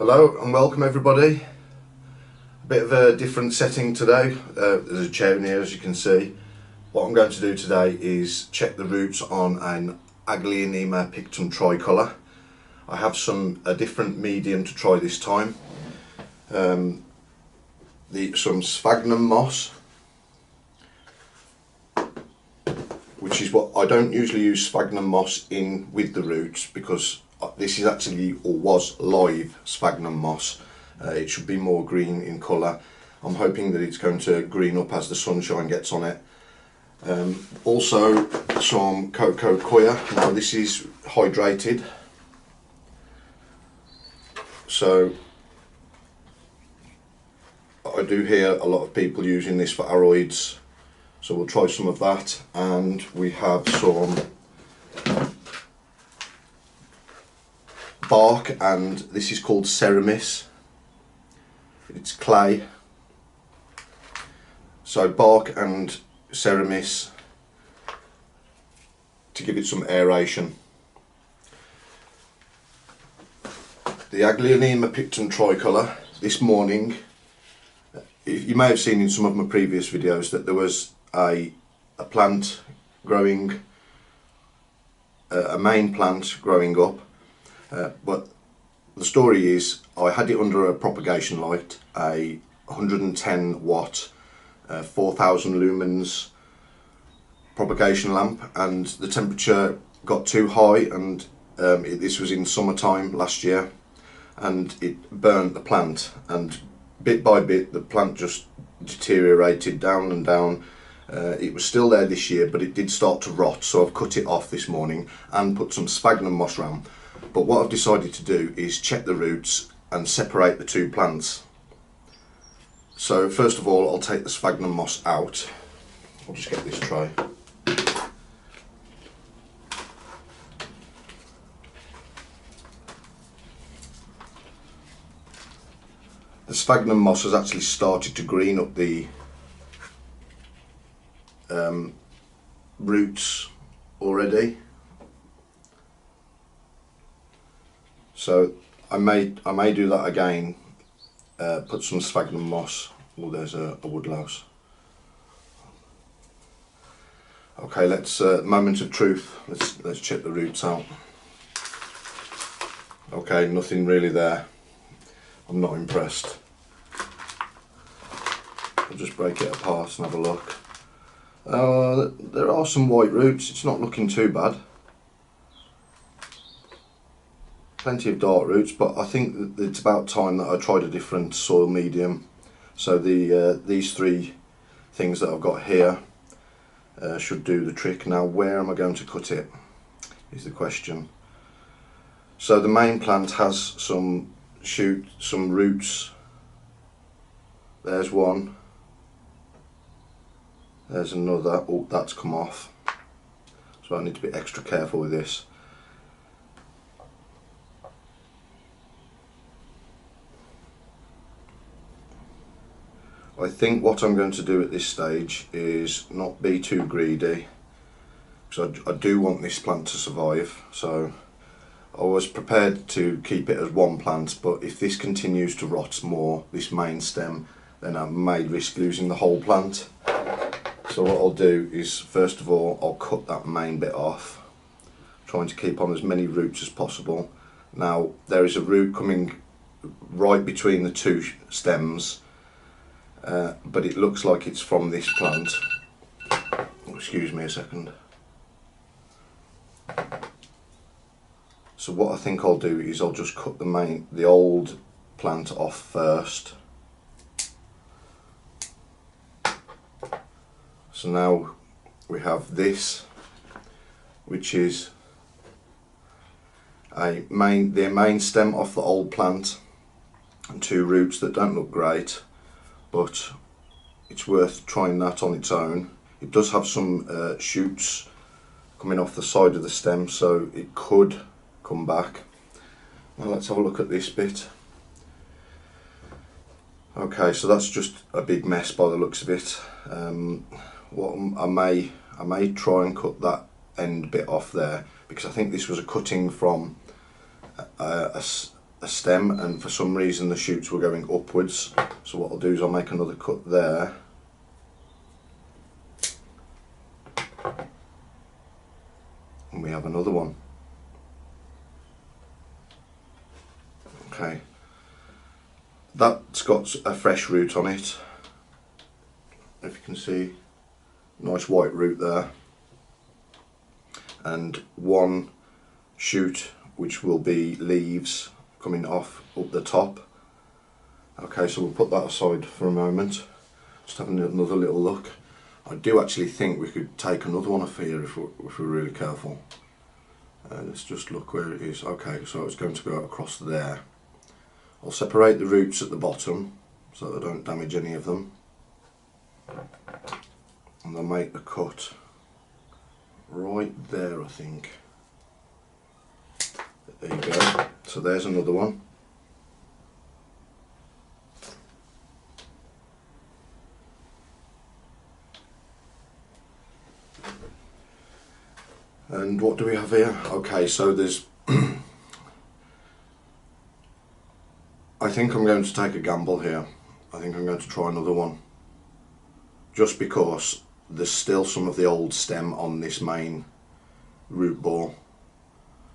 Hello and welcome everybody. A bit of a different setting today. There's a chair in here, as you can see. What I'm going to do today is check the roots on an Agleonema Pictum Tricolor. I have a different medium to try this time. Some sphagnum moss, which is what I don't usually use sphagnum moss in with the roots, because this is actually, or was, live sphagnum moss. It should be more green in colour. I'm hoping that it's going to green up as the sunshine gets on it. Also some cocoa coir. Now this is hydrated, so I do hear a lot of people using this for aroids, so we'll try some of that. And we have some bark, and this is called ceramis. It's clay. So bark and ceramis to give it some aeration. The Agleonema Pictum Tricolor. This morning, you may have seen in some of my previous videos that there was a plant growing, a main plant growing up, but the story is I had it under a propagation light, a 110 watt 4000 lumens propagation lamp, and the temperature got too high, and this was in summertime last year, and it burnt the plant, and bit by bit the plant just deteriorated down and down. It was still there this year, but it did start to rot, so I've cut it off this morning and put some sphagnum moss around. But what I've decided to do is check the roots and separate the two plants. So first of all, I'll take the sphagnum moss out. I'll just get this tray. The sphagnum moss has actually started to green up the roots already. So I may do that again. Put some sphagnum moss. Oh, there's a woodlouse. Okay, let's moment of truth. Let's check the roots out. Okay, nothing really there. I'm not impressed. I'll just break it apart and have a look. There are some white roots. It's not looking too bad. Plenty of dark roots, but I think that it's about time that I tried a different soil medium. So these three things that I've got here should do the trick. Now, where am I going to cut it is the question. So the main plant has some roots. There's one. There's another. Oh, that's come off. So I need to be extra careful with this. I think what I'm going to do at this stage is not be too greedy, because I do want this plant to survive. So I was prepared to keep it as one plant, but if this continues to rot more, this main stem, then I may risk losing the whole plant. So what I'll do is, first of all, I'll cut that main bit off, trying to keep on as many roots as possible. Now, there is a root coming right between the two stems, but it looks like it's from this plant. Excuse me a second. So what I think I'll do is I'll just cut the old plant off first. So now we have this, which is the main stem off the old plant, and two roots that don't look great, but it's worth trying that on its own. It does have some shoots coming off the side of the stem, so it could come back. Now let's have a look at this bit. Okay, so that's just a big mess by the looks of it. What I may try and cut that end bit off there, because I think this was a cutting from a stem, and for some reason the shoots were going upwards. So what I'll do is I'll make another cut there. And we have another one. Okay, that's got a fresh root on it. If you can see, nice white root there, and one shoot which will be leaves coming off up the top. Okay, so we'll put that aside for a moment. Just having another little look. I do actually think we could take another one off here if we're really careful. Let's just look where it is. Okay, so it's going to go across there. I'll separate the roots at the bottom so that I don't damage any of them. And I'll make the cut right there, I think. There you go. So there's another one. And what do we have here? Okay, so there's I think I'm going to take a gamble here. I think I'm going to try another one, just because there's still some of the old stem on this main root ball.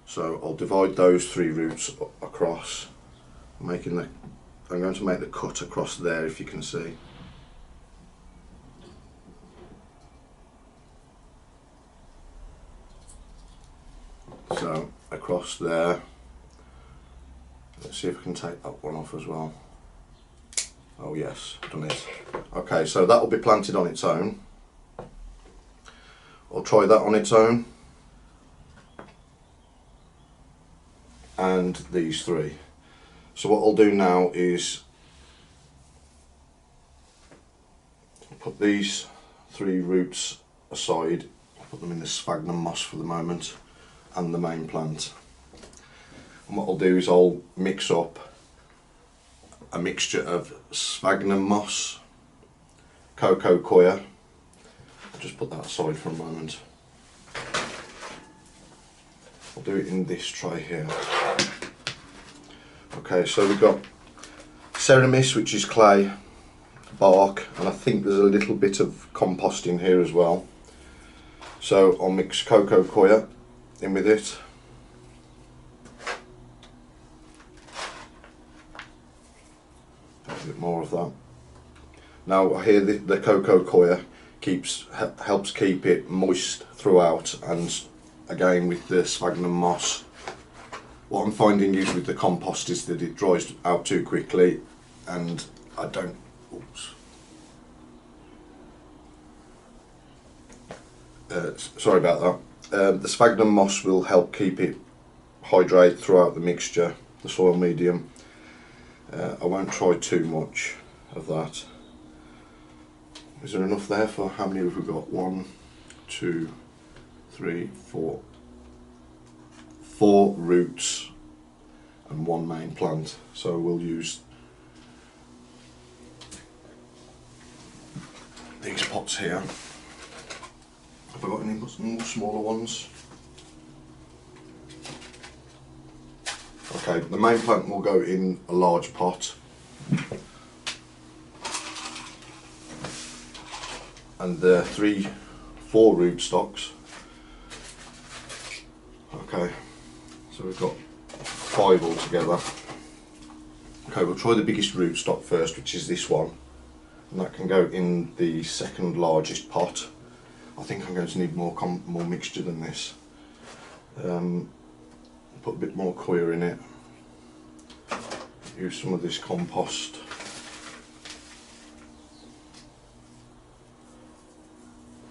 So I'll divide those 3 roots across, I'm going to make the cut across there, if you can see. So across there. Let's see if I can take that one off as well. Oh yes, done it. Okay, so that will be planted on its own. I'll try that on its own. And these 3. So what I'll do now is put these 3 roots aside. I'll put them in the sphagnum moss for the moment, and the main plant. And what I'll do is I'll mix up a mixture of sphagnum moss, cocoa coir. I'll just put that aside for a moment. I'll do it in this tray here. Okay, so we've got ceramis, which is clay, bark, and I think there's a little bit of compost in here as well. So I'll mix cocoa coir in with it. A bit more of that. Now I hear the cocoa coir helps keep it moist throughout, and again with the sphagnum moss, what I'm finding usually with the compost is that it dries out too quickly, and I don't. Oops. Sorry about that. The sphagnum moss will help keep it hydrate throughout the mixture, the soil medium. I won't try too much of that. Is there enough there for how many have we got? 1, 2, 3, 4. 4 roots and 1 main plant. So we'll use these pots here. Have I got any more smaller ones? Okay, the main plant will go in a large pot, and the 4 rootstocks. Okay, so we've got 5 altogether. Okay, we'll try the biggest rootstock first, which is this one, and that can go in the 2nd largest pot. I think I'm going to need more mixture than this. Put a bit more coir in it. Use some of this compost.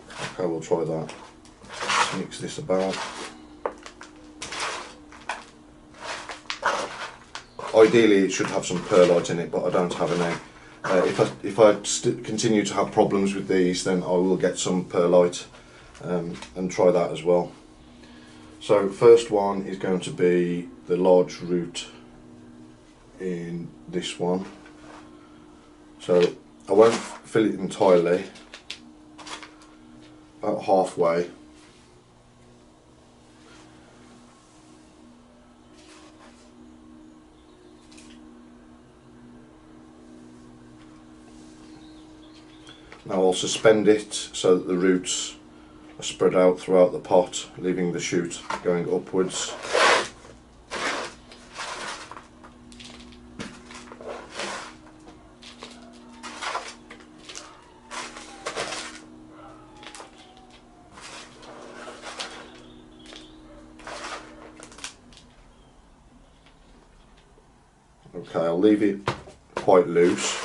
Okay, we'll try that. Let's mix this about. Ideally it should have some perlite in it, but I don't have any. If I continue to have problems with these, then I will get some perlite and try that as well. So first one is going to be the large root in this one. So I won't fill it entirely, about halfway. Now I'll suspend it so that the roots are spread out throughout the pot, leaving the shoot going upwards. Okay, I'll leave it quite loose,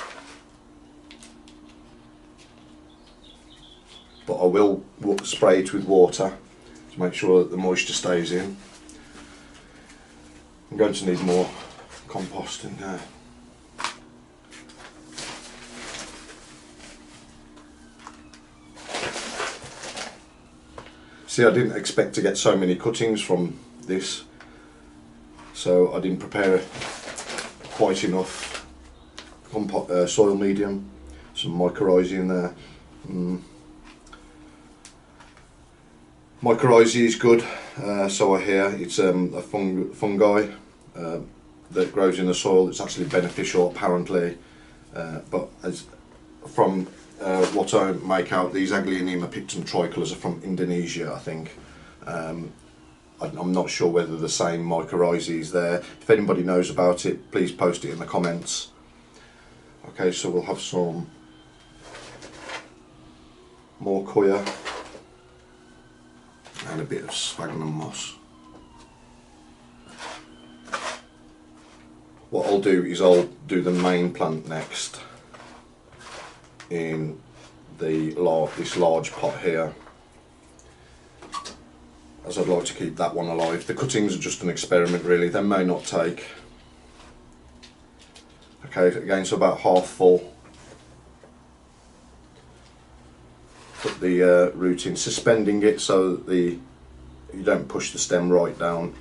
but I will spray it with water to make sure that the moisture stays in. I'm going to need more compost in there. See, I didn't expect to get so many cuttings from this, so I didn't prepare quite enough soil medium. Some mycorrhizae in there. Mycorrhizae is good, so I hear. It's a fungi that grows in the soil. It's actually beneficial apparently, but as from what I make out, these Agleonema Pictum tricolours are from Indonesia, I think. I'm not sure whether the same mycorrhizae is there. If anybody knows about it, please post it in the comments. Okay, so we'll have some more coir and a bit of sphagnum moss. What I'll do is I'll do the main plant next in this large pot here, as I'd like to keep that one alive. The cuttings are just an experiment really, they may not take. Okay, again, so about half full. Put the root in, suspending it so that you don't push the stem right down.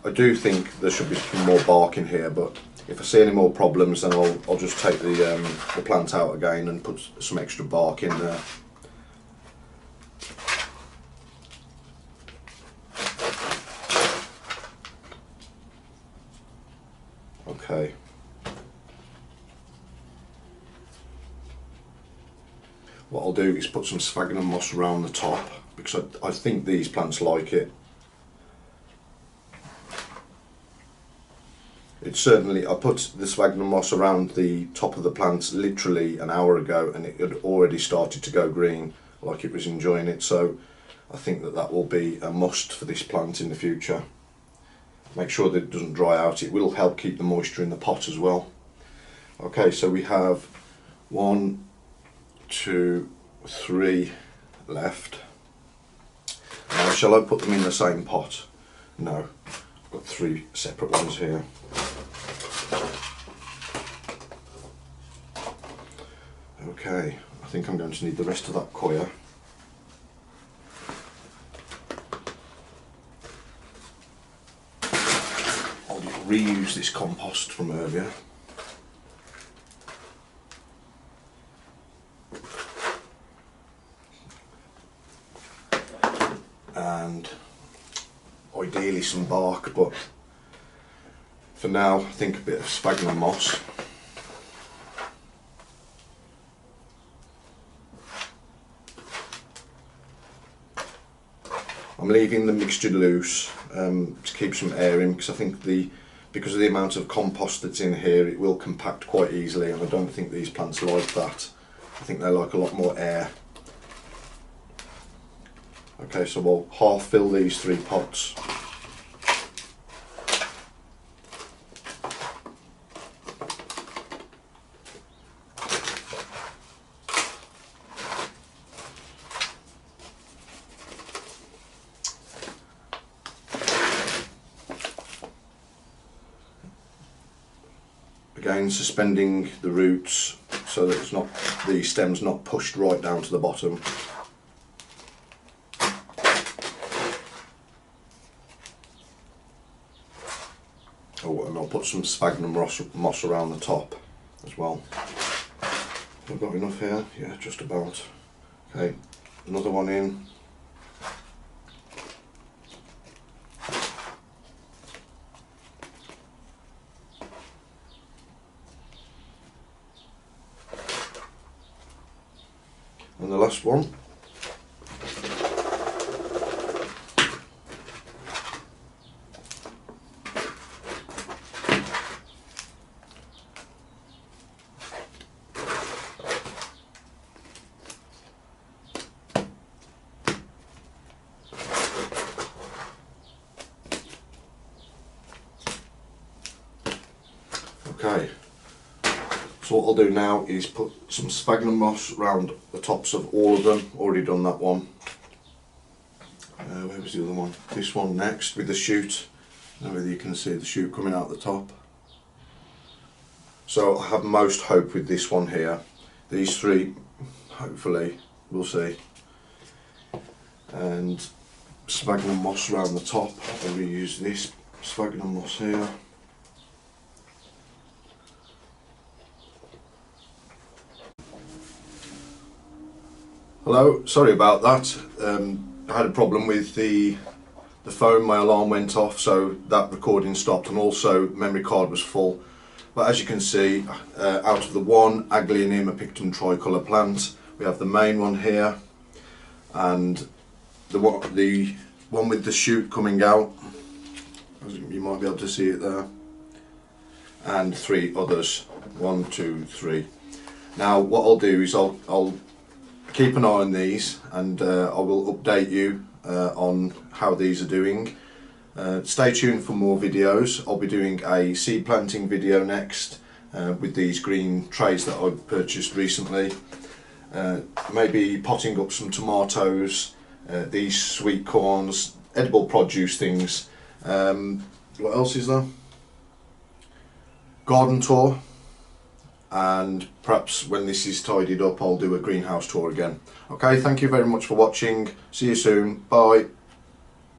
I do think there should be some more bark in here, but if I see any more problems, then I'll just take the plant out again and put some extra bark in there. Okay. What I'll do is put some sphagnum moss around the top, because I think these plants like it. It's certainly, I put the sphagnum moss around the top of the plants literally an hour ago, and it had already started to go green, like it was enjoying it, so I think that will be a must for this plant in the future. Make sure that it doesn't dry out, it will help keep the moisture in the pot as well. Okay, so we have 1, 2, 3 left. Now, shall I put them in the same pot? No, I've got 3 separate ones here. Okay, I think I'm going to need the rest of that coir. I'll reuse this compost from earlier. And ideally some bark, but for now I think a bit of sphagnum moss. I'm leaving the mixture loose to keep some air in, because I think because of the amount of compost that's in here, it will compact quite easily, and I don't think these plants like that. I think they like a lot more air. Okay, so we'll half fill these 3 pots. Again, suspending the roots so that the stem's not pushed right down to the bottom. Oh, and I'll put some sphagnum moss around the top as well. I've got enough here, yeah, just about. Okay, another one in. And the last one. Okay, so what I'll do now is put some sphagnum moss around the tops of all of them. Already done that one. Where was the other one? This one next with the shoot. I don't know whether you can see the shoot coming out the top. So I have most hope with this one here. These three, hopefully, we'll see. And sphagnum moss around the top. I'll reuse this sphagnum moss here. Hello, sorry about that. I had a problem with the phone, my alarm went off, so that recording stopped, and also memory card was full. But as you can see, out of the one Agleonema Pictum tricolour plant, we have the main one here, and the one with the shoot coming out, you might be able to see it there, and three others, 1, 2, 3. Now what I'll do is I'll keep an eye on these, and I will update you on how these are doing. Stay tuned for more videos. I'll be doing a seed planting video next with these green trays that I've purchased recently. Maybe potting up some tomatoes, these sweet corns, edible produce things. What else is there? Garden tour. And perhaps when this is tidied up, I'll do a greenhouse tour again. Okay, thank you very much for watching. See you soon. Bye.